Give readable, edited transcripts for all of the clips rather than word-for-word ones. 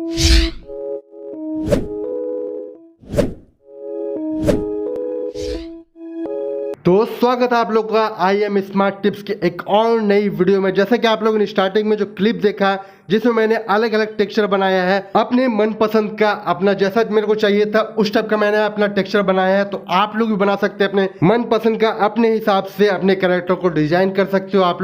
तो स्वागत है आप लोगों का आई एम स्मार्ट टिप्स की एक और नई वीडियो में। जैसा कि आप लोगों ने स्टार्टिंग में जो क्लिप देखा जिसमें मैंने अलग अलग टेक्सचर बनाया है अपने मनपसंद का, अपना जैसा मेरे को चाहिए था उस टाइप का मैंने अपना टेक्सचर बनाया है। तो आप लोग भी बना सकते हैं अपने मनपसंद का, अपने हिसाब से अपने कैरेक्टर को डिजाइन कर सकते हो। आप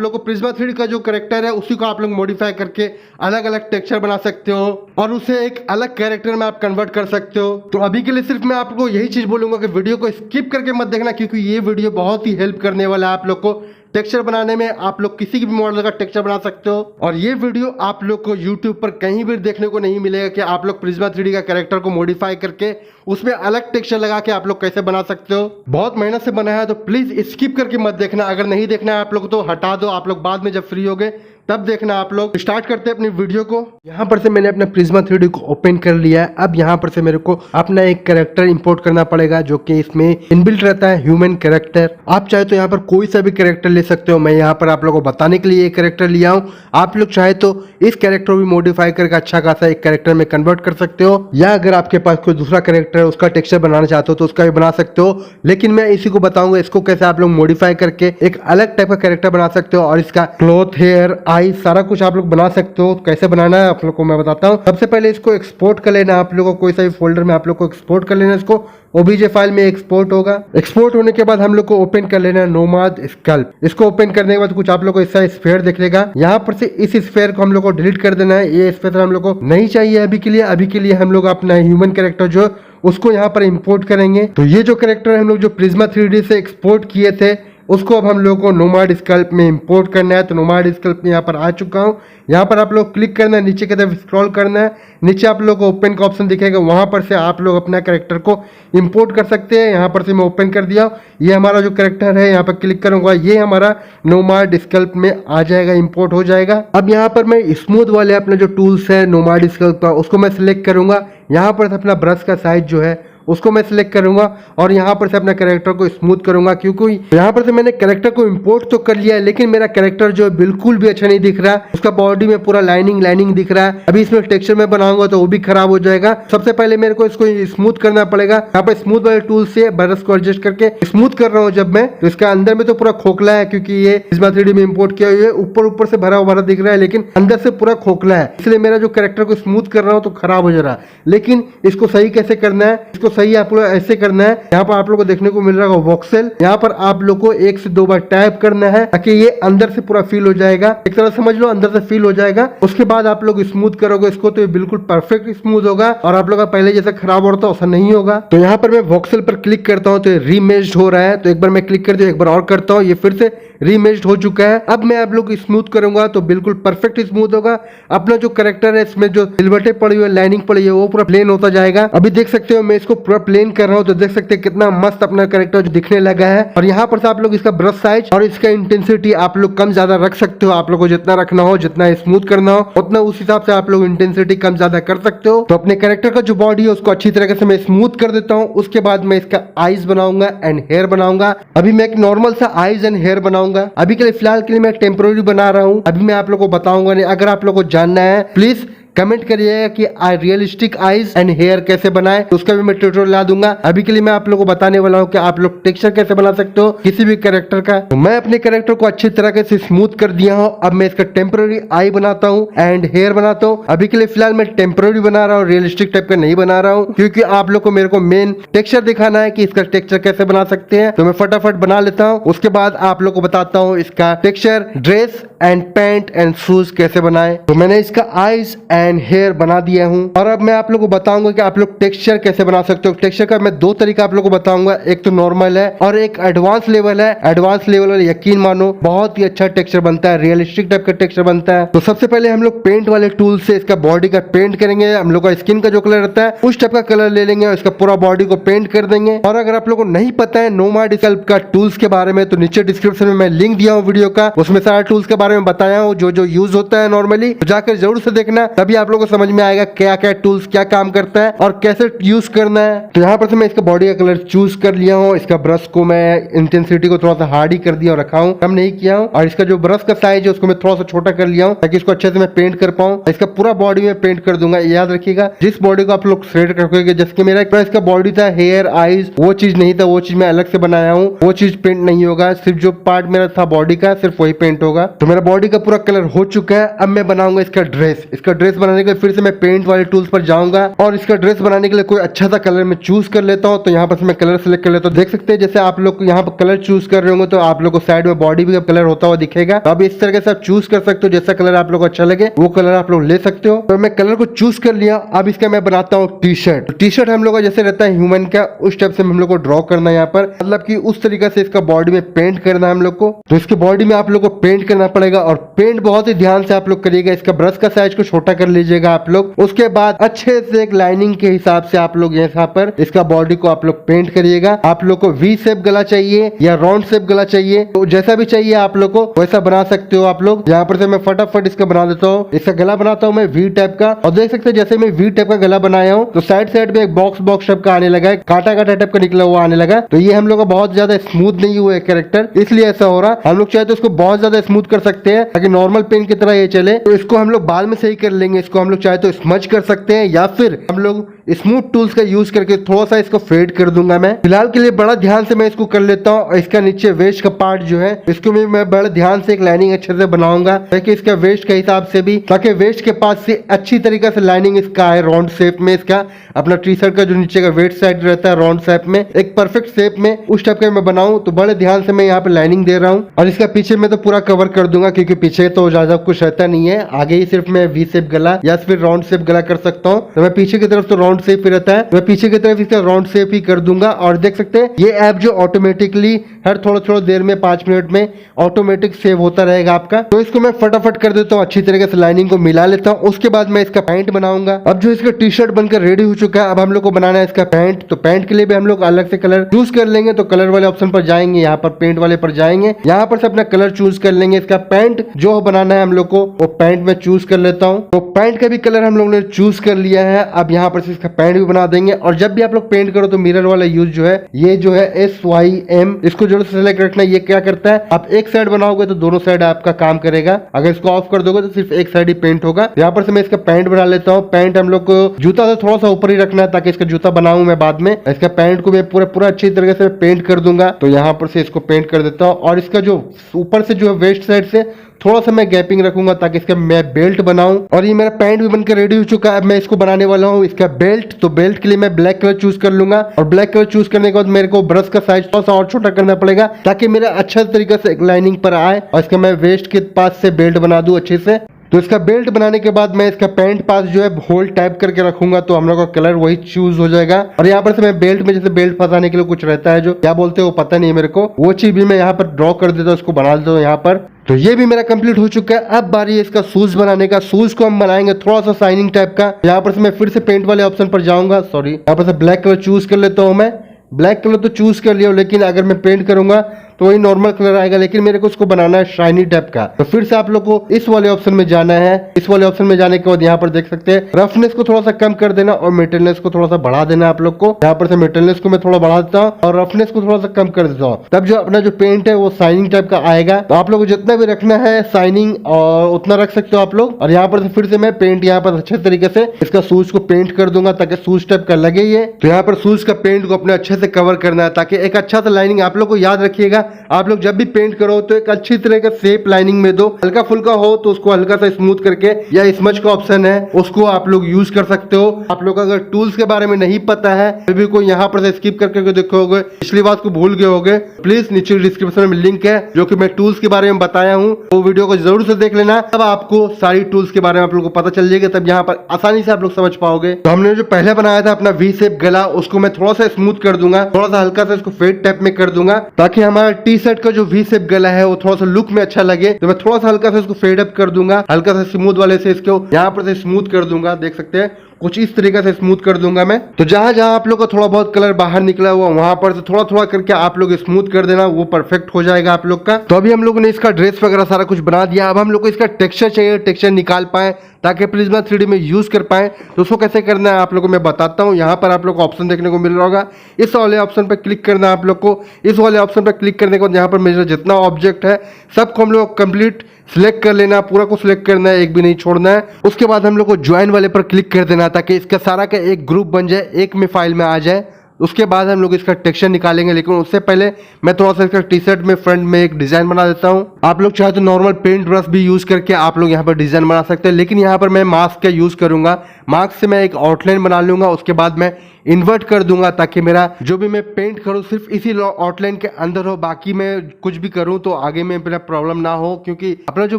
लोग को प्रिज्मा 3D का जो कैरेक्टर है उसी को आप लोग मॉडिफाई करके अलग अलग टेक्सचर बना सकते हो और उसे एक अलग कैरेक्टर में आप कन्वर्ट कर सकते हो। तो अभी के लिए सिर्फ मैं आपको यही चीज बोलूंगा कि वीडियो को स्किप करके मत देखना, क्योंकि ये वीडियो बहुत ही हेल्प करने वाला है आप लोग को टेक्सचर बनाने में। आप लोग किसी भी मॉडल का टेक्सचर बना सकते हो और ये वीडियो आप लोग को YouTube पर कहीं भी देखने को नहीं मिलेगा कि आप लोग प्रिज्मा 3D का कैरेक्टर को मॉडिफाई करके उसमें अलग टेक्सचर लगा के आप लोग कैसे बना सकते हो। बहुत मेहनत से बनाया है, तो प्लीज स्किप करके मत देखना। अगर नहीं देखना है आप लोग तो हटा दो, आप लोग बाद में जब फ्री हो गए तब देखना। आप लोग स्टार्ट करते हैं अपनी वीडियो को। यहाँ पर से मैंने अपना प्रिज्मा 3D को ओपन कर लिया है। अब यहाँ पर से मेरे को अपना एक कैरेक्टर इंपोर्ट करना पड़ेगा जो कि इसमें इनबिल्ट रहता है, ह्यूमन कैरेक्टर। आप चाहे तो यहाँ पर कोई सा भी कैरेक्टर ले सकते हो। मैं यहाँ पर आप लोगों को बताने के लिए एक कैरेक्टर लिया हूँ। आप लोग चाहे तो इस कैरेक्टर को भी मॉडिफाई करके अच्छा खासा एक कैरेक्टर में कन्वर्ट कर सकते हो, या अगर आपके पास कोई दूसरा कैरेक्टर है उसका टेक्सचर बनाना चाहते हो तो उसका भी बना सकते हो। लेकिन मैं इसी को बताऊंगा इसको कैसे आप लोग मॉडिफाई करके एक अलग टाइप का कैरेक्टर बना सकते हो और इसका क्लॉथ, हेयर, आई सारा कुछ आप लोग बना सकते हो। कैसे बनाना है आप लोग को मैं बताता हूँ। सबसे पहले इसको एक्सपोर्ट कर लेना, आप लोगों को कोई सा भी फोल्डर में आप लोग को एक्सपोर्ट कर लेना। इसको OBJ फाइल में एक्सपोर्ट होगा। एक्सपोर्ट होने के बाद हम लोग को ओपन कर लेना नोमाड स्कल्प। इसको ओपन करने के बाद कुछ आप लोग को ऐसा स्फीयर दिखेगा। यहाँ पर से इस स्फीयर को हम लोग को डिलीट कर देना है। ये स्फीयर हम लोग को नहीं चाहिए अभी के लिए। अभी के लिए हम लोग अपना ह्यूमन कैरेक्टर जो उसको यहाँ पर इंपोर्ट करेंगे। तो ये जो कैरेक्टर हम लोग जो प्रिज्मा 3D से एक्सपोर्ट किए थे उसको अब हम लोग को नोमाड स्कल्प में इंपोर्ट करना है। तो नोमाड स्कल्प में यहाँ पर आ चुका हूँ। यहाँ पर आप लोग क्लिक करना है, नीचे की तरफ स्क्रॉल करना है, नीचे आप लोग को ओपन का ऑप्शन दिखेगा, वहां पर से आप लोग अपना कैरेक्टर को इंपोर्ट कर सकते हैं। यहाँ पर से मैं ओपन कर दिया। ये हमारा जो कैरेक्टर है यहाँ पर क्लिक करूंगा, ये हमारा नोमाड स्कल्प में आ जाएगा, इंपोर्ट हो जाएगा। अब यहाँ पर मैं स्मूथ वाले अपने जो टूल्स है नोमाड स्कल्प का उसको मैं सिलेक्ट करूंगा। यहाँ पर से अपना ब्रश का साइज जो है उसको मैं सिलेक्ट करूंगा और यहाँ पर से अपना कैरेक्टर को स्मूथ करूंगा, क्योंकि यहाँ पर से मैंने कैरेक्टर को इंपोर्ट तो कर लिया है लेकिन मेरा कैरेक्टर जो है बिल्कुल भी अच्छा नहीं दिख रहा है। उसका बॉडी में पूरा लाइनिंग दिख रहा है। अभी इसमें टेक्सचर में बनाऊंगा तो वो भी खराब हो जाएगा। सबसे पहले मेरे को इसको स्मूथ करना पड़ेगा। यहाँ पर स्मूथ वाले टूल से ब्रश को एडजस्ट करके स्मूथ कर रहा हूँ जब मैं, तो इसका अंदर में तो पूरा खोखला है क्योंकि ये प्रिज्मा 3D में इंपोर्ट किया हुआ है। ऊपर से भरा दिख रहा है लेकिन अंदर से पूरा खोखला है, इसलिए मेरा जो कैरेक्टर को स्मूथ कर रहा हूँ तो खराब हो जा रहा है। लेकिन इसको सही कैसे करना है, इसको सही आप लोग ऐसे करना है। यहाँ पर आप लोगों को देखने को मिल रहा है वॉक्सेल, यहाँ पर आप लोग को 1 से 2 बार टैप करना है ताकि ये अंदर से पूरा फील हो जाएगा। एक तरह समझ लो अंदर से फील हो जाएगा। उसके बाद आप लोग स्मूथ करोगे इसको तो ये बिल्कुल परफेक्ट स्मूथ होगा और आप लोग का पहले जैसा खराब होता है वैसा नहीं होगा। तो यहाँ पर मैं वॉक्सेल पर क्लिक करता हूँ तो ये रीमेज्ड हो रहा है। तो एक बार मैं क्लिक कर दिया, एक बार और करता हूँ, ये फिर से रीमेज्ड हो चुका है। अब मैं आप लोग स्मूथ करूंगा तो बिल्कुल परफेक्ट स्मूथ होगा। अपना जो कैरेक्टर है इसमें जो सिलवटें पड़ी हुई है, लाइनिंग पड़ी है, वो पूरा प्लेन होता जाएगा। अभी देख सकते हो मैं इसको पूरा प्लेन कर रहा हूँ तो देख सकते हैं कितना मस्त अपना कैरेक्टर दिखने लगा है। और यहाँ पर से आप लोग इसका ब्रश साइज और इसका इंटेंसिटी आप लोग कम ज्यादा रख सकते हो। आप लोग को जितना रखना हो, जितना स्मूथ करना हो उतना उस हिसाब से आप लोग इंटेंसिटी कम ज्यादा कर सकते हो। तो अपने कैरेक्टर का जो बॉडी है उसको अच्छी तरीके से मैं स्मूथ कर देता हूँ। उसके बाद मैं इसका आईज बनाऊंगा एंड हेयर बनाऊंगा। अभी मैं एक नॉर्मल सा आईज एंड हेयर बनाऊंगा। अभी के लिए फिलहाल के लिए मैं टेम्पोररी बना रहा हूँ, अभी मैं आप लोग को बताऊंगा नहीं। अगर आप लोग को जानना है प्लीज कमेंट करिएगा कि रियलिस्टिक आईज एंड हेयर कैसे बनाए, तो उसका भी मैं ट्यूटोरियल ला दूंगा। अभी के लिए मैं आप लोगों को बताने वाला हूँ कि आप लोग टेक्सचर कैसे बना सकते हो किसी भी कैरेक्टर का। तो मैं अपने कैरेक्टर को अच्छी तरह से स्मूथ कर दिया हूँ। अब मैं इसका टेम्पररी आई बनाता हूँ एंड हेयर बनाता हूँ। अभी के लिए फिलहाल मैं टेम्पररी बना रहा हूँ, रियलिस्टिक टाइप का नहीं बना रहा हूँ, क्योंकि आप लोग को मेरे को मेन टेक्सचर दिखाना है कि इसका टेक्सचर कैसे बना सकते हैं। तो मैं फटाफट बना लेता हूँ, उसके बाद आप लोग को बताता हूँ इसका texture, dress and pant and shoes कैसे बनाए। तो मैंने इसका आईज एंड हेयर बना दिया हूं और अब मैं आप लोगों को बताऊंगा कि आप लोग टेक्सचर कैसे बना सकते हो। टेक्सचर का मैं 2 तरीका आप लोगों को बताऊंगा, एक तो नॉर्मल है और एक एडवांस लेवल है। एडवांस लेवल वाले यकीन मानो बहुत ही अच्छा टेक्सचर बनता है, रियलिस्टिक टाइप का टेक्सचर बनता है। तो सबसे पहले हम लोग पेंट वाले टूल से इसका बॉडी का पेंट करेंगे। हम लोग का स्किन का जो कलर रहता है उस टाइप का कलर ले लेंगे और इसका पूरा बॉडी को पेंट कर देंगे। और अगर आप लोगों को नहीं पता है नोमाड स्कल्प का टूल्स के बारे में तो नीचे डिस्क्रिप्शन में मैं लिंक दिया हूँ वीडियो का, उसमें सारे टूल्स के बारे में बताया हूँ जो यूज होता है नॉर्मली, तो जाकर जरूर से देखना, तभी तभी आप लोगों को समझ में आएगा क्या क्या टूल्स क्या काम करता है और कैसे यूज करना है। तो यहाँ पर से मैं इसका बॉडी का कलर चूज कर लिया हूँ। इसका ब्रश को मैं इंटेंसिटी को थोड़ा सा हार्ड ही कर दिया और रखा हूँ, कम नहीं किया हूँ। और इसका जो ब्रश का साइज है उसको मैं थोड़ा सा छोटा कर लिया हूँ ताकि इसको अच्छे से मैं पेंट कर पाऊँ। इसका पूरा बॉडी में पेंट कर दूंगा। याद रखिएगा जिस बॉडी को आप लोग थ्रेड रखोगे, जैसे मेरा इसका बॉडी था हेयर आईज, वो चीज नहीं था, वो चीज मैं अलग से बनाया हूँ, वो चीज पेंट नहीं होगा। सिर्फ जो पार्ट मेरा था बॉडी का सिर्फ वही पेंट होगा। तो मेरा बॉडी का पूरा कलर हो चुका है। अब मैं बनाऊंगा इसका ड्रेस। इसका ड्रेस बनाने के लिए फिर से मैं पेंट वाले टूल्स पर जाऊंगा और इसका ड्रेस बनाने के लिए कोई अच्छा सा कलर मैं चूज कर लेता हूँ। तो यहाँ पर मैं कलर सेलेक्ट कर लेता हूँ। देख सकते हैं जैसे आप लोग यहाँ पर कलर चूज कर रहे होंगे तो आप लोग को साइड में बॉडी भी कलर होता हुआ दिखेगा। तो अब इस तरह से आप चूज कर सकते हो, जैसा कलर आप लोग को अच्छा लगे वो कलर आप लोग ले सकते हो। तो मैं कलर को चूज कर लिया। अब इसका मैं बनाता हूँ टी शर्ट। टी शर्ट हम लोग का जैसे रहता है ह्यूमन का, उस टाइप से हम लोग को ड्रॉ करना है यहाँ पर, मतलब कि उस तरीके से इसका बॉडी में पेंट करना है हम लोग को। तो इसके बॉडी में आप लोग को पेंट करना पड़ेगा और पेंट बहुत ही ध्यान से आप लोग करिएगा। इसका ब्रश का साइज को छोटा कर लीजिएगा आप लोग। उसके बाद अच्छे से एक लाइनिंग के हिसाब से आप लोग यहाँ पर इसका बॉडी को आप लोग पेंट करिएगा। आप लोग को वी शेप गला चाहिए या राउंड शेप गला चाहिए, तो जैसा भी चाहिए आप लोग को वैसा बना सकते हो आप लोग। यहाँ पर से मैं फटाफट इसका बना देता हूँ। इसका गला बनाता हूँ मैं वी टाइप का। और देख सकते हैं जैसे मैं वी टाइप का गला बनाया हूँ तो साइड साइड में एक बॉक्स बॉक्स टाइप का आने लगा है, काटा काटा टाइप का निकला हुआ आने लगा। तो ये हम लोग का बहुत ज्यादा स्मूथ नहीं हुआ है कैरेक्टर, इसलिए ऐसा हो रहा। हम लोग चाहे तो इसको बहुत ज्यादा स्मूथ कर सकते हैं ताकि नॉर्मल पेन की तरह ये चले। तो इसको हम लोग बाद में सही कर लेंगे। इसको हम लोग चाहे तो स्मज कर सकते हैं या फिर हम लोग स्मूथ टूल्स का यूज करके थोड़ा सा इसको फेड कर दूंगा। मैं फिलहाल के लिए बड़ा ध्यान से मैं इसको कर लेता हूँ। और इसका नीचे वेस्ट का पार्ट जो है इसको मैं बड़ा ध्यान से एक लाइनिंग अच्छे से बनाऊंगा ताकि इसका वेस्ट के हिसाब से भी, ताकि वेस्ट के पास से अच्छी तरीके से लाइनिंग इसका है राउंड शेप में। इसका अपना टी शर्ट का जो नीचे का वेस्ट साइड रहता है राउंड शेप में, एक परफेक्ट शेप में, उस टाइप का मैं बनाऊं। तो बड़े ध्यान से मैं यहाँ पे लाइनिंग दे रहा हूँ। और इसका पीछे में तो पूरा कवर कर दूंगा क्योंकि पीछे तो ज्यादा कुछ रहता नहीं है। आगे ही सिर्फ मैं वी शेप गला या फिर राउंड शेप गला कर सकता हूँ। तो मैं पीछे की तरफ तो राउंड शेप ही रहता है, मैं पीछे की तरफ इसका राउंड शेप ही कर दूंगा। और देख सकते हैं ये ऐप जो ऑटोमेटिकली हर थोड़ा देर में 5 मिनट में ऑटोमेटिक सेव होता रहेगा आपका। तो इसको मैं फटाफट कर देता हूँ, अच्छी तरीके से लाइनिंग को मिला लेता हूँ। उसके बाद मैं इसका पैंट बनाऊंगा। अब जो इसका टी शर्ट बनकर रेडी हो चुका है, अब हम लोग को बनाना है इसका पैंट। तो पैंट के लिए भी हम लोग अलग से कलर चूज कर लेंगे। तो कलर वाले ऑप्शन पर जाएंगे, यहाँ पर पेंट वाले पर जाएंगे, यहाँ पर से अपना कलर चूज कर लेंगे। इसका पैंट जो बनाना है हम लोग को वो पैंट में चूज कर लेता हूँ। तो पैंट का भी कलर हम लोग ने चूज कर लिया है। अब यहाँ पर से इसका पैंट भी बना देंगे। और जब भी आप लोग पेंट करो तो मिरर वाला यूज जो है, ये जो है SYM, इसको जो सेलेक्ट रखना है। ये क्या करता है, आप एक साइड बनाओगे तो दोनों साइड आपका काम करेगा, अगर इसको ऑफ कर दोगे तो सिर्फ एक साइड ही पेंट होगा। यहाँ पर से मैं इसका पैंट बना लेता हूँ। पैंट हम लोग को जूता से थोड़ा सा ऊपर ही रखना है ताकि इसका जूता बनाऊं मैं बाद में। इसका पैंट को मैं पूरा अच्छी तरीके से पेंट कर दूंगा। तो यहाँ पर से इसको पेंट कर देता हूँ। और इसका जो ऊपर से जो है वेस्ट साइड से थोड़ा सा मैं गैपिंग रखूंगा ताकि इसका मैं बेल्ट बनाऊं। और ये मेरा पैंट भी बनकर रेडी हो चुका है। अब मैं इसको बनाने वाला हूँ इसका बेल्ट। तो बेल्ट के लिए मैं ब्लैक कलर चूज कर लूंगा। और ब्लैक कलर चूज करने के बाद मेरे को ब्रश का साइज थोड़ा सा और छोटा करना पड़ेगा ताकि मेरा अच्छा तरीके से एक लाइनिंग पर आए। और इसका मैं वेस्ट के पास से बेल्ट बना दूं अच्छे से। तो इसका बेल्ट बनाने के बाद मैं इसका पैंट पास जो है होल टाइप करके रखूंगा। तो हम लोग का कलर वही चूज हो जाएगा। और यहाँ पर से मैं बेल्ट में जैसे बेल्ट फंसाने के लिए कुछ रहता है जो क्या बोलते हैं वो पता नहीं है मेरे को, वो चीज भी मैं यहाँ पर ड्रॉ कर देता हूँ, उसको बना देता हूँ यहाँ पर। तो ये भी मेरा कंप्लीट हो चुका है। अब बारी है इसका शूज बनाने का। शूज को हम बनाएंगे थोड़ा सा शाइनिंग टाइप का। यहाँ पर से मैं फिर से पेंट वाले ऑप्शन पर जाऊंगा। सॉरी, यहाँ पर से ब्लैक कलर चूज कर लेता हूँ। मैं ब्लैक कलर तो चूज कर लिया, लेकिन अगर मैं पेंट करूंगा तो वही नॉर्मल कलर आएगा, लेकिन मेरे को उसको बनाना है शाइनी टाइप का। तो फिर से आप लोग को इस वाले ऑप्शन में जाना है। इस वाले ऑप्शन में जाने के बाद यहाँ पर देख सकते हैं रफनेस को थोड़ा सा कम कर देना और मेटलनेस को थोड़ा सा बढ़ा देना आप लोग को। यहाँ पर से मेटलनेस को मैं थोड़ा बढ़ा देता हूँ और रफनेस को थोड़ा सा कम कर देता हूँ। तब जो अपना जो पेंट है वो शाइनिंग टाइप का आएगा। तो आप लोग को जितना भी रखना है शाइनिंग और उतना रख सकते हो आप लोग। और यहाँ पर फिर से मैं पेंट यहाँ पर अच्छे तरीके से इसका शूज को पेंट कर दूंगा ताकि शूज टाइप का लगे ये। तो यहाँ पर शूज का पेंट को अपने अच्छे से कवर करना है ताकि एक अच्छा सा लाइनिंग। आप लोग को याद रखिएगा, आप लोग जब भी पेंट करो तो एक अच्छी तरह का शेप लाइनिंग में दो। हल्का फुल्का हो तो उसको हल्का सा स्मूथ करके या स्मज का ऑप्शन है उसको आप लोग यूज कर सकते हो। आप लोग अगर टूल्स के बारे में नहीं पता है फिर भी कोई यहाँ पर से स्किप करके देखोगे, पिछली बात को भूल गए होगे, प्लीज नीचे डिस्क्रिप्शन में लिंक है जो कि मैं टूल्स के बारे में बताया हूँ, वो वीडियो को जरूर से देख लेना। तब आपको सारी टूल्स के बारे में आप लोग को पता चल जाएगा, तब यहाँ पर आसानी से आप लोग समझ पाओगे। तो हमने जो पहले बनाया था अपना वी शेप गला, उसको मैं थोड़ा सा स्मूथ कर दूंगा, थोड़ा सा हल्का सा इसको फेड टाइप में कर दूंगा ताकि हमारा टी शर्ट का जो वी शेप गला है वो थोड़ा सा लुक में अच्छा लगे। तो मैं थोड़ा सा हल्का सा इसको फेड अप कर दूंगा, हल्का सा स्मूथ वाले से इसको यहाँ पर से स्मूथ कर दूंगा। देख सकते हैं कुछ इस तरीके से स्मूथ कर दूंगा मैं। तो जहां जहां आप लोग को थोड़ा बहुत कलर बाहर निकला हुआ वहां पर से थोड़ा थोड़ा करके आप लोग स्मूथ कर देना, वो परफेक्ट हो जाएगा आप लोग का। तो अभी हम लोगों ने इसका ड्रेस वगैरह सारा कुछ बना दिया। अब हम लोग को इसका टेक्सचर चाहिए, टेक्सचर निकाल पाए ताकि प्रिज्मा 3D में यूज़ कर पाएँ। तो उसको कैसे करना है आप लोगों को मैं बताता हूँ। यहाँ पर आप लोग को ऑप्शन देखने को मिल रहा होगा, इस वाले ऑप्शन पर क्लिक करना है आप लोग को। इस वाले ऑप्शन पर क्लिक करने के बाद यहाँ पर मेरा जितना ऑब्जेक्ट है सबको हम लोग कंप्लीट सिलेक्ट कर लेना, पूरा को सिलेक्ट करना है, एक भी नहीं छोड़ना है। उसके बाद हम लोग को ज्वाइन वाले पर क्लिक कर देना ताकि इसका सारा का एक ग्रुप बन जाए, एक में फाइल में आ जाए। उसके बाद हम लोग इसका टेक्सचर निकालेंगे, लेकिन उससे पहले मैं थोड़ा सा इसका टी शर्ट में फ्रंट में एक डिजाइन बना देता हूँ। आप लोग चाहे तो नॉर्मल पेंट ब्रश भी यूज करके आप लोग यहाँ पर डिजाइन बना सकते हैं, लेकिन यहाँ पर मैं मास्क का यूज करूंगा। मास्क से मैं एक आउटलाइन बना लूंगा, उसके बाद मैं इन्वर्ट कर दूंगा ताकि मेरा जो भी मैं पेंट करूँ सिर्फ इसी आउटलाइन के अंदर हो, बाकी मैं कुछ भी करूँ तो आगे में मेरा प्रॉब्लम ना हो, क्योंकि अपना जो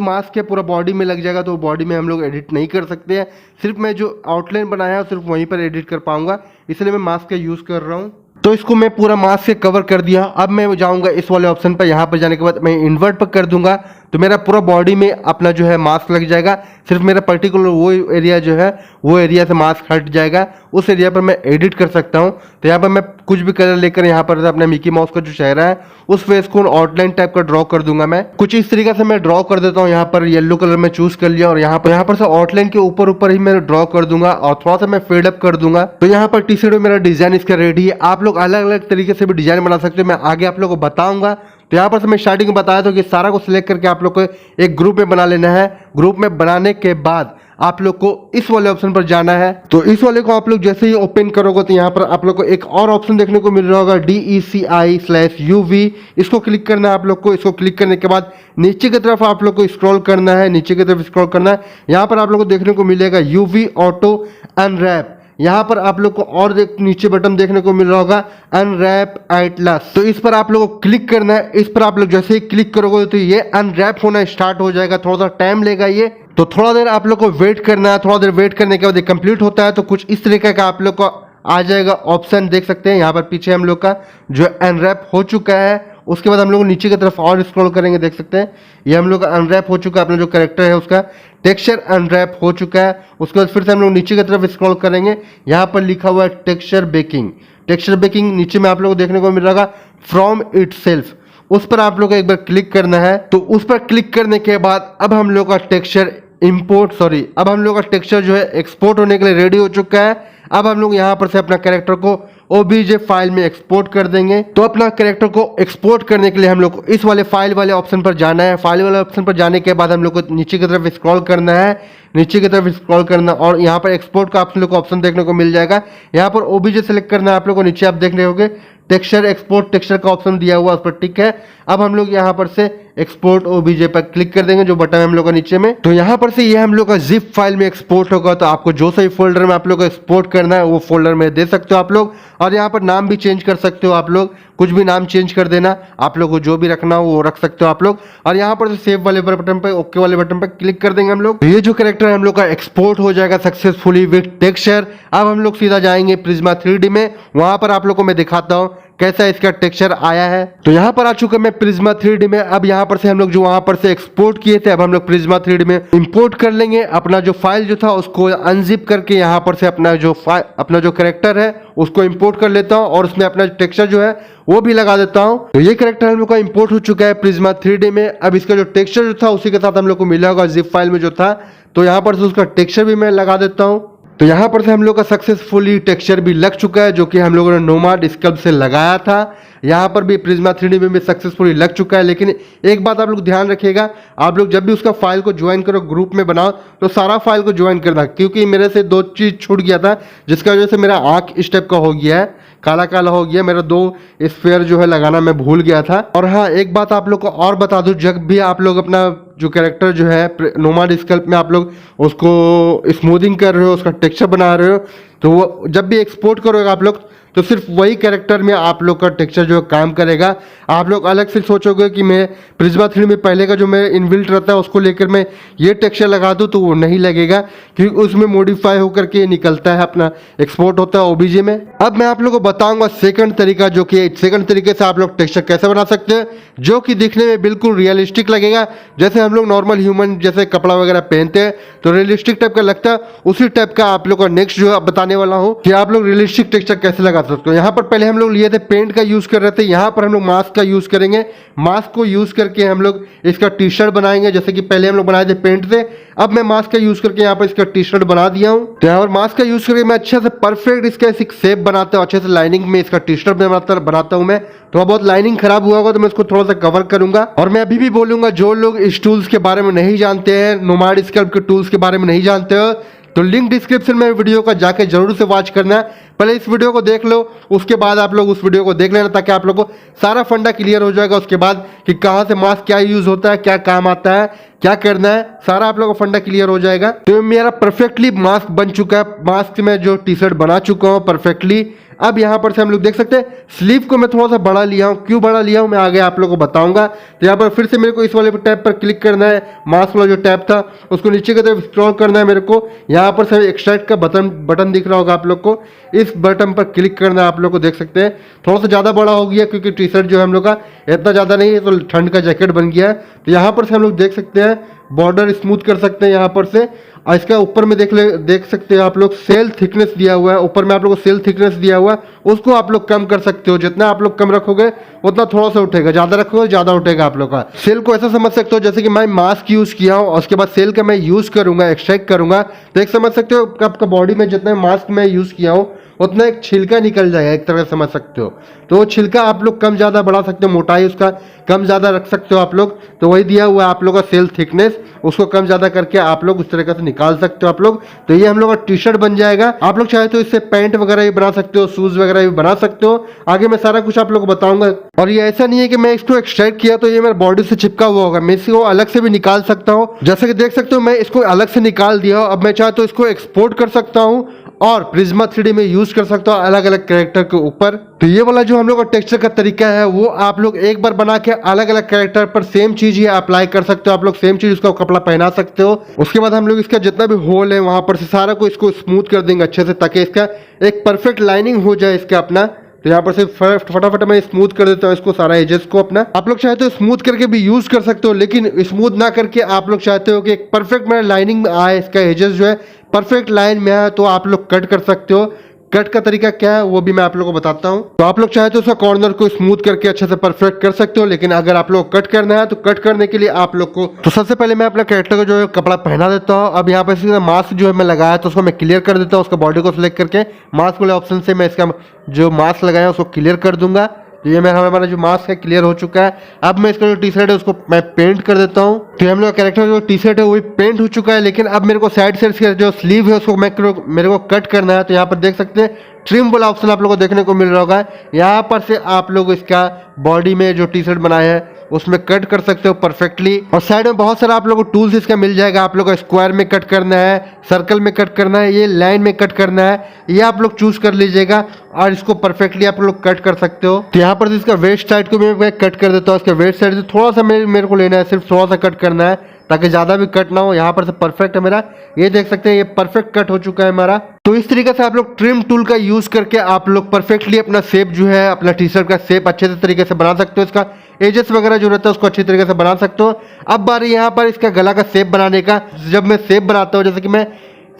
मास्क है पूरा बॉडी में लग जाएगा तो बॉडी में हम लोग एडिट नहीं कर सकते हैं। सिर्फ मैं जो आउटलाइन बनाया है सिर्फ वहीं पर एडिट कर पाऊंगा, इसलिए मैं मास्क का यूज कर रहा हूँ। तो इसको मैं पूरा मास्क से कवर कर दिया। अब मैं जाऊंगा इस वाले ऑप्शन पर, यहाँ पर जाने के बाद मैं इन्वर्ट पर कर दूंगा तो मेरा पूरा बॉडी में अपना जो है मास्क लग जाएगा। सिर्फ मेरा पर्टिकुलर वो एरिया जो है वो एरिया से मास्क हट जाएगा, उस एरिया पर मैं एडिट कर सकता हूँ। तो यहाँ पर मैं कुछ भी कलर लेकर यहाँ पर अपने मिकी माउस का जो चेहरा है उस फेस को आउटलाइन टाइप का ड्रॉ कर दूंगा। मैं कुछ इस तरीके से मैं ड्रॉ कर देता हूँ। यहाँ पर येलो कलर में चूज कर लिया और यहाँ पर से आउटलाइन के ऊपर ऊपर ही मैं ड्रॉ कर दूंगा और थोड़ा सा मैं फेड अप कर दूंगा। तो यहाँ पर टी शर्ट में मेरा डिजाइन इसका रेडी है। आप लोग अलग अलग तरीके से भी डिजाइन बना सकते हो, मैं आगे आप लोग को बताऊंगा। तो यहाँ पर से मैं स्टार्टिंग में बताया था कि सारा को सिलेक्ट करके आप लोग को एक ग्रुप में बना लेना है। ग्रुप में बनाने के बाद आप लोग को इस वाले ऑप्शन पर जाना है। तो इस वाले को आप लोग जैसे ही ओपन करोगे तो यहाँ पर आप लोग को एक और ऑप्शन देखने को मिल रहा होगा, DECI/UV। इसको क्लिक करना है आप लोग को। इसको क्लिक करने के बाद नीचे की तरफ आप लोग को स्क्रॉल करना है, नीचे की तरफ स्क्रॉल करना है। यहाँ पर आप लोग को देखने को मिलेगा UV ऑटो अनरैप। यहाँ पर आप लोग को और एक नीचे बटन देखने को मिल रहा होगा, अनरैप एटलस। तो इस पर आप लोगों को क्लिक करना है। इस पर आप लोग जैसे ही क्लिक करोगे तो ये अनरैप होना स्टार्ट हो जाएगा। थोड़ा सा टाइम लेगा ये, तो थोड़ा देर आप लोग को वेट करना है। थोड़ा देर वेट करने के बाद ये कंप्लीट होता है तो कुछ इस तरीके का आप लोग को आ जाएगा ऑप्शन, देख सकते हैं। यहाँ पर पीछे हम लोग का जो अनरैप हो चुका है। उसके बाद हम लोग नीचे की तरफ और स्क्रॉल करेंगे, देख सकते हैं ये हम लोग का अनरैप हो चुका है। अपना जो कैरेक्टर है उसका टेक्सचर अनरैप हो चुका है। उसके बाद फिर से हम लोग नीचे की तरफ स्क्रॉल करेंगे, यहाँ पर लिखा हुआ है टेक्सचर बेकिंग। टेक्सचर बेकिंग नीचे में आप लोग को देखने को मिल रहा है फ्रॉम इटसेल्फ। उस पर आप लोग को एक बार क्लिक करना है। तो उस पर क्लिक करने के बाद अब हम लोग का टेक्सचर अब हम लोग का टेक्सचर जो है एक्सपोर्ट होने के लिए रेडी हो चुका है। अब हम लोग यहाँ पर से अपना कैरेक्टर को OBJ फाइल में एक्सपोर्ट कर देंगे। तो अपना कैरेक्टर को एक्सपोर्ट करने के लिए हम लोग को इस वाले फाइल वाले ऑप्शन पर जाना है। फाइल वाले ऑप्शन पर जाने के बाद हम लोग को नीचे की तरफ स्क्रॉल करना है, नीचे की तरफ स्क्रॉल करना और यहाँ पर एक्सपोर्ट का आप लोग को ऑप्शन देखने को मिल जाएगा। यहाँ पर OBJ सेलेक्ट करना है आप लोग को। नीचे आप देख रहे होंगे टेक्सचर एक्सपोर्ट टेक्सचर का ऑप्शन दिया हुआ, उस पर टिक है। अब हम लोग यहाँ पर से एक्सपोर्ट OBJ पर क्लिक कर देंगे, जो बटन है हम लोग का नीचे में। तो यहाँ पर से ये हम लोग का जिप फाइल में एक्सपोर्ट होगा। तो आपको जो सही फोल्डर में आप लोग को एक्सपोर्ट करना है वो फोल्डर में दे सकते हो आप लोग। और यहाँ पर नाम भी चेंज कर सकते हो आप लोग, कुछ भी नाम चेंज कर देना, आप लोग को जो भी रखना हो वो रख सकते हो आप लोग। और यहाँ पर सेव वाले बटन पर, ओके वाले बटन पर क्लिक कर देंगे हम लोग। तो ये जो कैरेक्टर है हम लोग का एक्सपोर्ट हो जाएगा सक्सेसफुली विद टेक्सचर। अब हम लोग सीधा जाएंगे प्रिज्मा 3D में, वहां पर आप लोग को मैं दिखाता हूँ कैसा इसका टेक्सचर आया है। तो यहाँ पर आ चुका मैं प्रिज्मा 3D में। अब यहाँ पर से हम लोग जो वहां पर से एक्सपोर्ट किए थे अब हम लोग प्रिज्मा 3D में इंपोर्ट कर लेंगे। अपना जो फाइल जो था उसको अनजिप करके यहाँ पर से अपना जो कैरेक्टर है उसको इंपोर्ट कर लेता हूँ और उसमें अपना टेक्सचर जो है वो भी लगा देता हूँ। तो ये कैरेक्टर हम लोग का इंपोर्ट हो चुका है प्रिज्मा 3D में। अब इसका जो टेक्सचर जो था उसी के साथ हम लोग को मिला होगा जिप फाइल में जो था, तो यहाँ पर से उसका टेक्सचर भी मैं लगा देता हूँ। तो यहाँ पर से हम लोग का सक्सेसफुली टेक्सचर भी लग चुका है, जो कि हम लोगों ने नोमाड स्कल्प से लगाया था। यहाँ पर भी प्रिज्मा 3D में भी सक्सेसफुली लग चुका है। लेकिन एक बात आप लोग ध्यान रखिएगा, आप लोग जब भी उसका फाइल को ज्वाइन करो, ग्रुप में बनाओ, तो सारा फाइल को ज्वाइन करना, क्योंकि मेरे से दो चीज़ छूट गया था जिसका वजह से मेरा आँख इस टाइप का हो गया है, काला काला हो गया। मेरा 2 स्फेयर जो है लगाना मैं भूल गया था। और हाँ, एक बात आप लोग को और बता दूं, जब भी आप लोग अपना जो कैरेक्टर जो है नोमाड स्कल्प में आप लोग उसको स्मूथिंग कर रहे हो, उसका टेक्सचर बना रहे हो, तो वो जब भी एक्सपोर्ट करोगे आप लोग तो सिर्फ वही कैरेक्टर में आप लोग का टेक्सचर जो काम करेगा। आप लोग अलग से सोचोगे कि मैं प्रिज्मा 3D में पहले का जो मेरा इनबिल्ट रहता है उसको लेकर मैं ये टेक्सचर लगा दूं, तो वो नहीं लगेगा, क्योंकि उसमें मॉडिफाई होकर के निकलता है, अपना एक्सपोर्ट होता है OBJ में। अब मैं आप लोगों को बताऊंगा सेकंड तरीका, जो कि सेकंड तरीके से आप लोग टेक्सचर कैसे बना सकते हैं, जो कि दिखने में बिल्कुल रियलिस्टिक लगेगा। जैसे हम लोग नॉर्मल ह्यूमन जैसे कपड़ा वगैरह पहनते हैं तो रियलिस्टिक टाइप का लगता है, उसी टाइप का आप लोग का नेक्स्ट जो बताने वाला हूँ कि आप लोग रियलिस्टिक टेक्सचर कैसे लगा आप सकते हो। यहाँ पर पहले हम लोग लिए थे पेंट का यूज़ कर रहे थे, यहाँ पर हम लोग मास्क का यूज़ करेंगे। मास्क को यूज़ करके हम लोग इसका टी शर्ट बनाएंगे। जैसे कि पहले हम लोग बनाए थे पेंट से, अब मैं मास्क का यूज़ करके यहाँ पर इसका टी शर्ट बना दिया हूँ। तो यहाँ पर मास्क का यूज़ करके मैं अच्छे से परफेक्ट इसका शेप बनाता हूँ, अच्छे से लाइनिंग में इसका टी शर्ट बनाता हूँ मैं। थोड़ा बहुत लाइनिंग खराब हुआ होगा तो मैं इसको थोड़ा सा कवर करूंगा। और मैं अभी भी बोलूंगा, जो लोग इस टूल्स के बारे में नहीं जानते हैं, नोमैड स्कल्प के टूल्स के बारे में नहीं जानते हो, तो लिंक डिस्क्रिप्शन में वीडियो का जाके जरूर से वॉच करना है। पहले इस वीडियो को देख लो, उसके बाद आप लोग उस वीडियो को देख लेना, ताकि आप लोग को सारा फंडा क्लियर हो जाएगा। उसके बाद कि कहाँ से मास्क क्या यूज होता है, क्या काम आता है, क्या करना है, सारा आप लोगों को फंडा क्लियर हो जाएगा। तो मेरा परफेक्टली मास्क बन चुका है। मास्क में जो टी शर्ट बना चुका हूँ परफेक्टली। अब यहाँ पर से हम लोग देख सकते हैं स्लीव को मैं थोड़ा सा बड़ा लिया हूँ। क्यों बड़ा लिया हूँ मैं आगे आप लोगों को बताऊंगा। तो यहाँ पर फिर से मेरे को इस वाले टैब पर क्लिक करना है। मास्क वाला जो टैब था उसको नीचे की तरफ स्क्रॉल करना है मेरे को। यहाँ पर से एक्सट्रैक्ट का बटन दिख रहा होगा आप लोग को, इस बटन पर क्लिक करना है। आप लोग को देख सकते हैं थोड़ा सा ज़्यादा बड़ा हो गया, क्योंकि टी शर्ट जो है हम लोग का इतना ज़्यादा नहीं है, तो ठंड का जैकेट बन गया है। तो यहाँ पर से हम लोग देख सकते हैं बॉर्डर स्मूथ कर सकते हैं यहाँ पर से। और इसका ऊपर में देख सकते हैं आप लोग सेल थिकनेस दिया हुआ है। ऊपर में आप लोग को सेल थिकनेस दिया हुआ है, उसको आप लोग कम कर सकते हो। जितना आप लोग कम रखोगे उतना थोड़ा सा उठेगा, ज़्यादा रखोगे ज़्यादा उठेगा आप लोग का। सेल को ऐसा समझ सकते हो जैसे कि मैं मास्क यूज़ किया हूँ और उसके बाद सेल का मैं यूज़ करूँगा, एक्सट्रैक्ट करूँगा, तो एक समझ सकते हो आपका बॉडी में जितना मास्क मैं यूज़ किया हूँ उतना एक छिलका निकल जाएगा, एक तरह से समझ सकते हो। तो वो छिलका आप लोग कम ज़्यादा बढ़ा सकते हो, मोटाई उसका कम ज़्यादा रख सकते हो आप लोग। तो वही दिया हुआ है आप लोग का सेल थिकनेस, उसको कम ज़्यादा करके आप लोग उस तरीके से निकाल सकते हो आप लोग। तो ये हम लोग का टी शर्ट बन जाएगा। आप लोग चाहे तो इससे पैंट वगैरह भी बना सकते हो, शूज़ वगैरह भी बना सकते हो। आगे मैं सारा कुछ आप लोग को बताऊंगा। और ये ऐसा नहीं है कि मैं इसको एक्सट्रैक्ट किया तो ये मेरे बॉडी से चिपका हुआ होगा, मैं इसको अलग से भी निकाल सकता हूँ। जैसे कि देख सकते हो मैं इसको अलग से निकाल दिया हूँ। अब मैं चाहे तो इसको एक्सपोर्ट कर सकता हूँ और प्रिज्मा 3D में यूज कर सकता हूँ अलग अलग कैरेक्टर के ऊपर। तो ये वाला जो हम लोग का टेक्सचर का तरीका है वो आप लोग एक बार बना के अलग अलग कैरेक्टर पर सेम चीज ही अप्लाई कर सकते हो। आप लोग सेम चीज उसका कपड़ा पहना सकते हो। उसके बाद हम लोग इसका जितना भी होल है वहां पर से सारा को इसको स्मूथ कर देंगे अच्छे से, ताकि इसका एक परफेक्ट लाइनिंग हो जाए इसका अपना। तो यहाँ पर से फटाफट मैं स्मूथ कर देता हूँ इसको, सारा एजेस को अपना। आप लोग चाहते हो स्मूथ करके भी यूज कर सकते हो, लेकिन स्मूथ ना करके आप लोग चाहते हो कि एक परफेक्ट मेरा लाइनिंग में आए, इसका एजेस जो है परफेक्ट लाइन में आए, तो आप लोग कट कर सकते हो। कट का तरीका क्या है वो भी मैं आप लोगों को बताता हूँ। तो आप लोग चाहे तो उसका कॉर्नर को स्मूथ करके अच्छे से परफेक्ट कर सकते हो, लेकिन अगर आप लोग कट करना है तो कट करने के लिए आप लोग को, तो सबसे पहले मैं अपना कैरेक्टर को जो है कपड़ा पहना देता हूँ। अब यहाँ पर मास्क जो है मैं लगाया तो उसको मैं क्लियर कर देता हूँ। उसका बॉडी को सिलेक्ट करके मास्क वाले ऑप्शन से मैं इसका जो मास्क लगाया उसको क्लियर कर दूंगा। तो ये मेरा हमारा जो मास्क है क्लियर हो चुका है। अब मैं इसका जो टी शर्ट है उसको मैं पेंट कर देता हूँ। तो हम लोग कैरेक्टर जो टी शर्ट है वो भी पेंट हो चुका है, लेकिन अब मेरे को साइड से जो स्लीव है उसको मेरे को कट करना है। तो यहाँ पर देख सकते हैं ट्रिम वाला ऑप्शन आप लोगों को देखने को मिल रहा होगा। यहाँ पर से आप लोग इसका बॉडी में जो टी शर्ट बनाया है उसमें कट कर सकते हो परफेक्टली। और साइड में बहुत सारा आप लोगों को टूल्स इसका मिल जाएगा। आप लोग को स्क्वायर में कट करना है, सर्कल में कट करना है, ये लाइन में कट करना है, ये आप लोग चूज कर लीजिएगा और इसको परफेक्टली आप लोग कट कर सकते हो। तो यहाँ पर इसका वेस्ट साइड को मैं कट कर देता हूँ। इसके वेस्ट साइड से थोड़ा सा मेरे को लेना है, सिर्फ थोड़ा सा कट करना है ताकि ज़्यादा भी कट ना हो। यहाँ पर से परफेक्ट है मेरा, ये देख सकते हैं ये परफेक्ट कट हो चुका है हमारा। तो इस तरीके से आप लोग ट्रिम टूल का यूज करके आप लोग परफेक्टली अपना शेप जो है, अपना टी शर्ट का शेप अच्छे से तरीके से बना सकते हो। इसका एजेस वगैरह जो रहता है उसको अच्छी तरीके से बना सकते हो। अब बारी यहाँ पर इसका गला का शेप बनाने का। जब मैं शेप बनाता हूँ, जैसे कि मैं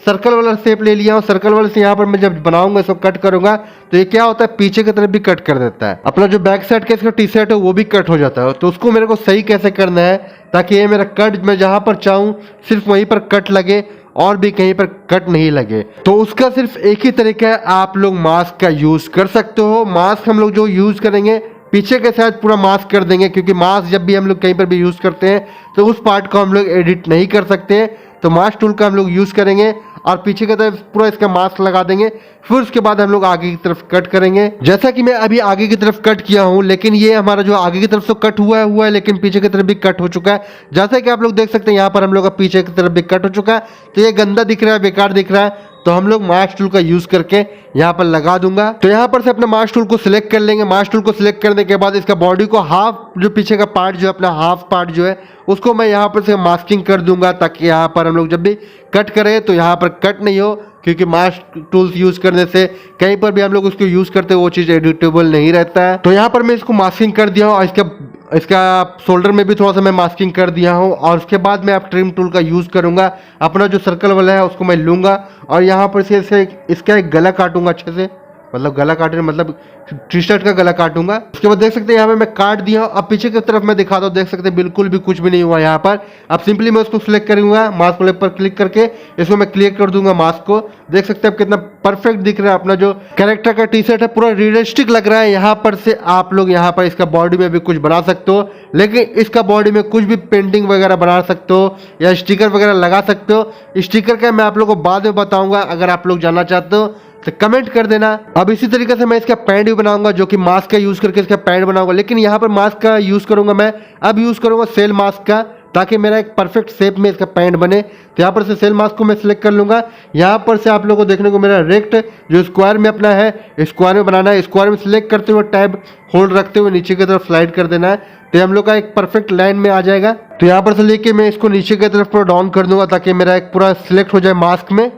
सर्कल वाला शेप ले लिया हूँ, सर्कल वाले से यहाँ पर मैं जब बनाऊंगा इसको कट करूंगा तो ये क्या होता है पीछे की तरफ भी कट कर देता है। अपना जो बैक साइड का इसका टी शर्ट है वो भी कट हो जाता है। तो उसको मेरे को सही कैसे करना है ताकि ये मेरा कट मैं जहाँ पर चाहूँ सिर्फ वहीं पर कट लगे और भी कहीं पर कट नहीं लगे। तो उसका सिर्फ एक ही तरीका है, आप लोग मास्क का यूज कर सकते हो। मास्क हम लोग जो यूज करेंगे पीछे के साइड पूरा मास्क कर देंगे, क्योंकि मास्क जब भी हम लोग कहीं पर भी यूज करते हैं तो उस पार्ट को हम लोग एडिट नहीं कर सकते। तो मास्क टूल का हम लोग यूज करेंगे और पीछे की तरफ पूरा इसका मास्क लगा देंगे। फिर उसके बाद हम लोग आगे की तरफ कट करेंगे। जैसा कि मैं अभी आगे की तरफ कट किया हूं, लेकिन ये हमारा जो आगे की तरफ तो कट हुआ है लेकिन पीछे की तरफ भी कट हो चुका है। जैसा कि आप लोग देख सकते हैं यहाँ पर हम लोग का पीछे की तरफ भी कट हो चुका है। तो ये गंदा दिख रहा है, बेकार दिख रहा है। तो हम लोग मास्क टूल का यूज करके यहाँ पर लगा दूंगा। तो यहाँ पर से अपने मास्क टूल को सिलेक्ट कर लेंगे। मास्क टूल को सिलेक्ट करने के बाद इसका बॉडी को हाफ, जो पीछे का पार्ट जो है अपना हाफ पार्ट जो है उसको मैं यहाँ पर से मास्किंग कर दूंगा, ताकि यहाँ पर हम लोग जब भी कट करें तो यहाँ पर कट नहीं हो, क्योंकि मास्क टूल्स यूज करने से कहीं पर भी हम लोग उसको यूज करते हैं वो चीज़ एडिटेबल नहीं रहता है। तो यहाँ पर मैं इसको मास्किंग कर दिया हूँ और इसका शोल्डर में भी थोड़ा सा मैं मास्किंग कर दिया हूँ। और उसके बाद मैं अब ट्रिम टूल का यूज़ करूँगा। अपना जो सर्कल वाला है उसको मैं लूँगा और यहाँ पर से इसका एक गला काटूंगा अच्छे से। मतलब गला काटने मतलब टी शर्ट का गला काटूंगा। उसके बाद देख सकते हैं यहाँ पे मैं काट दिया हूँ। अब पीछे की तरफ मैं दिखाता हूँ, देख सकते हैं बिल्कुल भी कुछ भी नहीं हुआ यहाँ पर। अब सिंपली मैं उसको सिलेक्ट करूंगा, मास्क वाले पर क्लिक करके इसको मैं क्लियर कर दूंगा मास्क को। देख सकते हैं अब कितना परफेक्ट दिख रहा है अपना जो कैरेक्टर का टी शर्ट है, पूरा रियलिस्टिक लग रहा है। यहाँ पर से आप लोग यहाँ पर इसका बॉडी में भी कुछ बना सकते हो, लेकिन इसका बॉडी में कुछ भी पेंटिंग वगैरह बना सकते हो या स्टिकर वगैरह लगा सकते हो। स्टिकर का मैं आप लोगों को बाद में बताऊंगा, अगर आप लोग जानना चाहते हो तो कमेंट कर देना। अब इसी तरीके से मैं इसका पैंट भी बनाऊंगा, जो कि मास्क का यूज करके इसका पैंट बनाऊंगा, लेकिन यहाँ पर मास्क का यूज करूंगा मैं, अब यूज करूंगा सेल मास्क का, ताकि मेरा एक परफेक्ट शेप में इसका पैंट बने। तो यहाँ पर से सेल मास्क को मैं सिलेक्ट कर लूंगा। यहाँ पर से आप लोगों को देखने को मेरा रेक्ट जो स्क्वायर में अपना है, स्क्वायर में बनाना है। स्क्वायर में सिलेक्ट करते हुए टैब होल्ड रखते हुए नीचे की तरफ स्लाइड कर देना है, तो हम लोग का एक परफेक्ट लाइन में आ जाएगा। तो यहाँ पर से लेके मैं इसको नीचे की तरफ पूरा डाउन कर दूंगा, ताकि मेरा एक पूरा सिलेक्ट हो जाए मास्क में।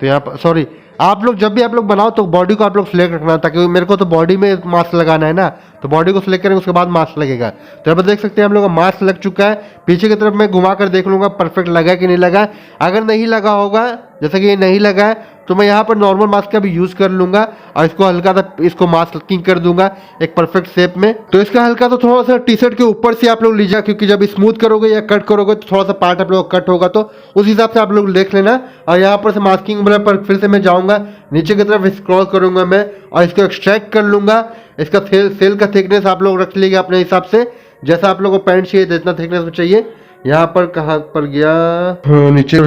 तो यहाँ पर सॉरी, आप लोग जब भी आप लोग बनाओ तो बॉडी को आप लोग सिलेक्ट रखना, ताकि मेरे को तो बॉडी में मास्क लगाना है ना, तो बॉडी को सिलेक्ट करेंगे उसके बाद मास्क लगेगा। तो यहाँ पर देख सकते हैं हम लोग का मास्क लग चुका है। पीछे की तरफ मैं घुमा कर देख लूंगा परफेक्ट लगा कि नहीं लगा। अगर नहीं लगा होगा, जैसे कि ये नहीं लगा है, तो मैं यहाँ पर नॉर्मल मास्क का भी यूज कर लूंगा और इसको हल्का सा इसको मास्किंग कर दूंगा एक परफेक्ट शेप में। तो इसका हल्का तो थोड़ा सा टी शर्ट के ऊपर से आप लोग लीजिए, क्योंकि जब स्मूथ करोगे या कट करोगे तो थोड़ा सा पार्ट आप लोग कट होगा, तो उस हिसाब से आप लोग देख लेना। और यहाँ पर से मास्किंग पर फिर से मैं जाऊंगा, नीचे की तरफ स्क्रॉल करूंगा मैं और इसको एक्सट्रैक्ट कर लूंगा। इसका सेल का थिकनेस आप लोग रख लीजिए अपने हिसाब से, जैसा आप लोगों को पैंट चाहिए जितना थिकनेस में चाहिए। यहाँ पर कहाँ पर गया, नीचे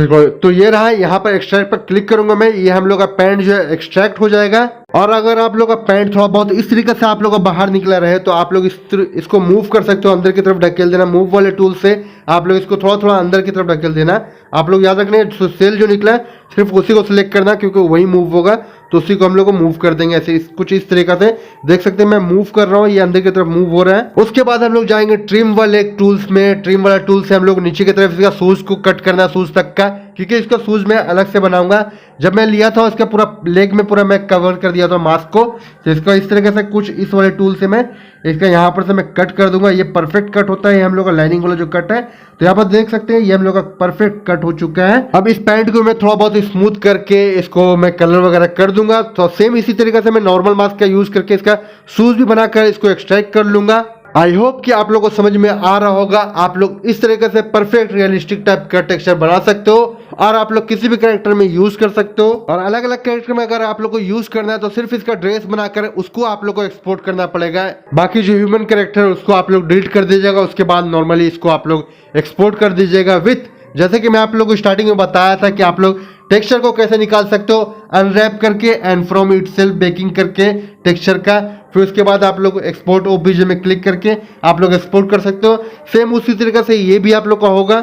तो ये रहा। यहाँ पर एक्सट्रैक्ट पर क्लिक करूंगा मैं, ये हम लोग का पैंट जो है एक्सट्रैक्ट हो जाएगा। और अगर आप लोग का पैंट थोड़ा बहुत इस तरीके से आप लोग का बाहर निकला रहे, तो आप लोग इसको मूव कर सकते हो, अंदर की तरफ ढकेल देना। मूव वाले टूल से आप लोग इसको थोड़ा थोड़ा अंदर की तरफ ढकेल देना। आप लोग याद रखना सेल जो निकला है सिर्फ उसी को सिलेक्ट करना, क्योंकि वही मूव होगा, तो उसी को हम लोग को मूव कर देंगे ऐसे कुछ इस तरीके से। देख सकते हैं मैं मूव कर रहा हूँ, ये अंदर की तरफ मूव हो रहा है। उसके बाद हम लोग जाएंगे ट्रिम वाले टूल्स में। ट्रिम वाला टूल से हम लोग नीचे की तरफ इसका शूज को कट करना, शूज तक का, क्योंकि इसका शूज मैं अलग से बनाऊंगा। जब मैं लिया था इसका पूरा लेग में पूरा मैं कवर कर दिया था मास्क को, तो इसका इस तरीके से कुछ इस वाले टूल से मैं इसका यहाँ पर से मैं कट कर दूंगा। ये परफेक्ट कट होता है, हम लोग का लाइनिंग वाला जो कट है। तो यहाँ पर देख सकते हैं ये हम लोग का परफेक्ट कट हो चुका है। अब इस पैंट को मैं थोड़ा बहुत स्मूथ करके इसको मैं कलर वगैरह कर दूंगा। तो सेम इसी तरीके से मैं नॉर्मल मास्क का यूज करके इसका शूज भी बनाकर इसको एक्सट्रैक्ट कर लूंगा। आई होप कि आप लोगों को समझ में आ रहा होगा। आप लोग इस तरीके से परफेक्ट रियलिस्टिक टाइप का टेक्सचर बना सकते हो, और आप लोग किसी भी कैरेक्टर में यूज कर सकते हो। और अलग अलग कैरेक्टर में अगर आप लोग को यूज करना है तो सिर्फ इसका ड्रेस बनाकर उसको आप लोग को एक्सपोर्ट करना पड़ेगा। बाकी जो ह्यूमन कैरेक्टर है उसको आप लोग डिलीट कर दीजिएगा, उसके बाद नॉर्मली इसको आप लोग एक्सपोर्ट कर दीजिएगा विथ, जैसे कि मैं आप लोग को स्टार्टिंग में बताया था कि आप लोग टेक्सचर को कैसे निकाल सकते हो, अनरैप करके एंड फ्रॉम इटसेल्फ बेकिंग करके टेक्सचर का। फिर उसके बाद आप लोग एक्सपोर्ट ओबीजे में क्लिक करके आप लोग एक्सपोर्ट कर सकते हो। सेम उसी तरीके से ये भी आप लोग का होगा।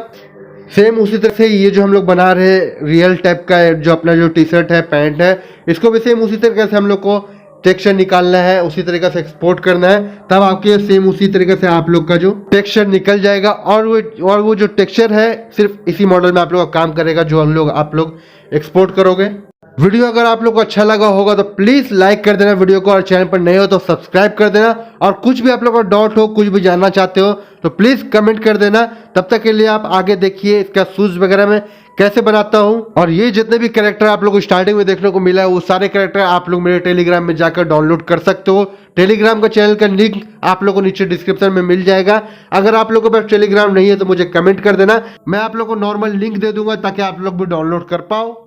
सेम उसी तरह से ये जो हम लोग बना रहे हैं रियल टाइप का जो अपना जो टी शर्ट है पैंट है, इसको भी सेम उसी तरीके से हम लोग को टेक्सचर निकालना है, उसी तरीके से एक्सपोर्ट करना है, तब आपके सेम उसी तरीके से आप लोग का जो टेक्सचर निकल जाएगा। और वो जो टेक्सचर है सिर्फ इसी मॉडल में आप लोग का काम करेगा जो आप लोग एक्सपोर्ट करोगे। वीडियो अगर आप लोग को अच्छा लगा होगा तो प्लीज लाइक कर देना वीडियो को, और चैनल पर नए हो तो सब्सक्राइब कर देना। और कुछ भी आप लोग का डाउट हो, कुछ भी जानना चाहते हो तो प्लीज कमेंट कर देना। तब तक के लिए आप आगे देखिए इसका शूज वगैरह में कैसे बनाता हूं। और ये जितने भी कैरेक्टर आप लोग को स्टार्टिंग में देखने को मिला है वो सारे कैरेक्टर आप लोग मेरे टेलीग्राम में जाकर डाउनलोड कर सकते हो। टेलीग्राम का चैनल का लिंक आप लोगों को नीचे डिस्क्रिप्शन में मिल जाएगा। अगर आप लोगों के पास टेलीग्राम नहीं है तो मुझे कमेंट कर देना, मैं आप लोग को नॉर्मल लिंक दे दूंगा ताकि आप लोग भी डाउनलोड कर पाओ।